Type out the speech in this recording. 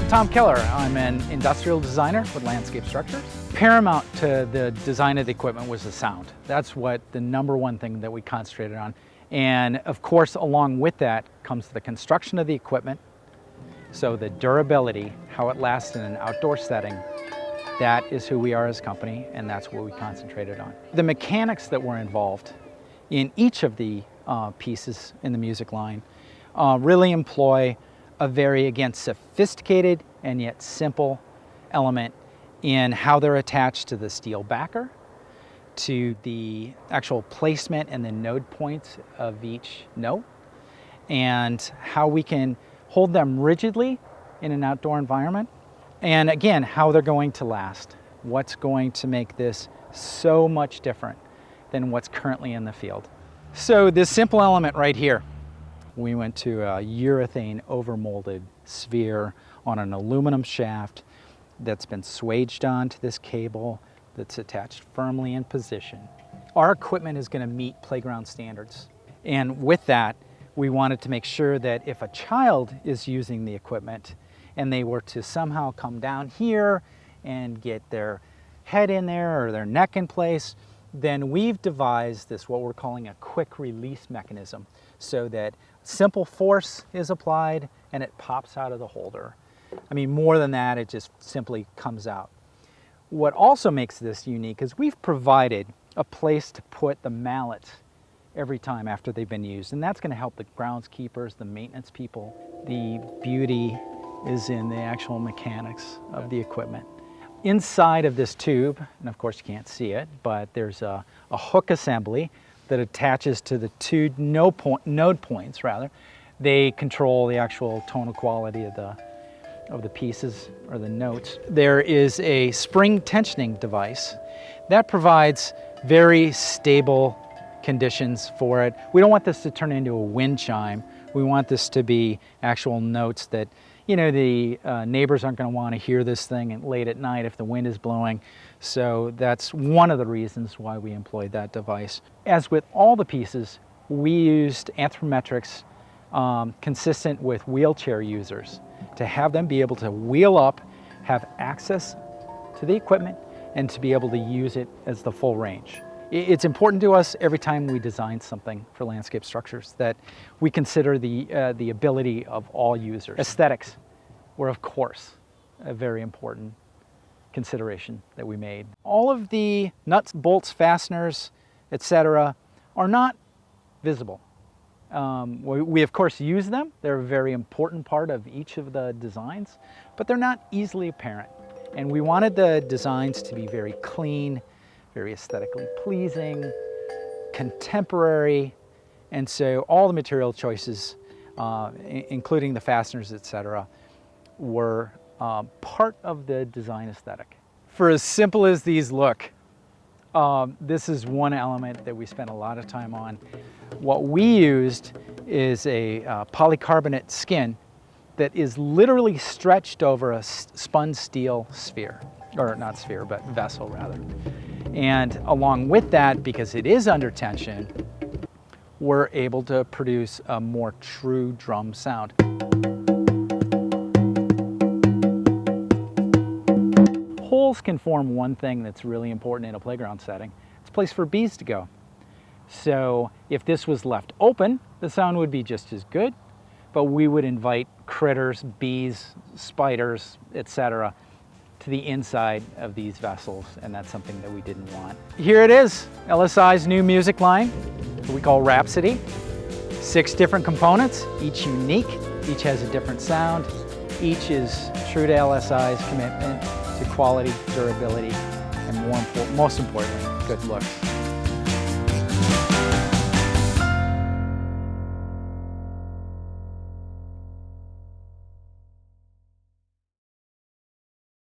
Tom Keller. I'm an industrial designer with landscape structures. Paramount to the design of the equipment was the sound. That's what the number one thing that we concentrated on. And of course, along with that comes the construction of the equipment. So the durability, how it lasts in an outdoor setting, that is who we are as a company, and that's what we concentrated on. The mechanics that were involved in each of the pieces in the music line really employ a very, again, sophisticated and yet simple element in how they're attached to the steel backer, to the actual placement and the node points of each note, and how we can hold them rigidly in an outdoor environment, and again, how they're going to last. What's going to make this so much different than what's currently in the field. So this simple element right here, we went to a urethane overmolded sphere on an aluminum shaft that's been swaged onto this cable that's attached firmly in position. Our equipment is going to meet playground standards. And with that, we wanted to make sure that if a child is using the equipment and they were to somehow come down here and get their head in there or their neck in place, then we've devised this, what we're calling a quick release mechanism, so that simple force is applied and it pops out of the holder. I mean, more than that, it just simply comes out. What also makes this unique is we've provided a place to put the mallets every time after they've been used, and that's going to help the groundskeepers, the maintenance people. The beauty is in the actual mechanics of the equipment. Inside of this tube, and of course you can't see it, but there's a hook assembly that attaches to the two node points. They control the actual tonal quality of the pieces or the notes. There is a spring tensioning device that provides very stable conditions for it. We don't want this to turn into a wind chime. We want this to be actual notes that, you know, the neighbors aren't going to want to hear this thing late at night if the wind is blowing. So that's one of the reasons why we employed that device. As with all the pieces, we used anthropometrics consistent with wheelchair users to have them be able to wheel up, have access to the equipment, and to be able to use it as the full range. It's important to us every time we design something for landscape structures that we consider the ability of all users. Aesthetics were, of course, a very important consideration that we made. All of the nuts, bolts, fasteners, etc. are not visible. We of course use them. They're a very important part of each of the designs, but they're not easily apparent. And we wanted the designs to be very clean, very aesthetically pleasing, contemporary, and so all the material choices, including the fasteners, etc., were part of the design aesthetic. For as simple as these look, this is one element that we spent a lot of time on. What we used is a polycarbonate skin that is literally stretched over a spun steel sphere, or not sphere, but vessel rather. And along with that, because it is under tension, we're able to produce a more true drum sound. Holes can form one thing that's really important in a playground setting. It's a place for bees to go. So if this was left open, the sound would be just as good, but we would invite critters, bees, spiders, etc., to the inside of these vessels, and that's something that we didn't want. Here it is, LSI's new music line, what we call Rhapsody. 6 different components, each unique, each has a different sound, each is true to LSI's commitment to quality, durability, and most importantly, good looks.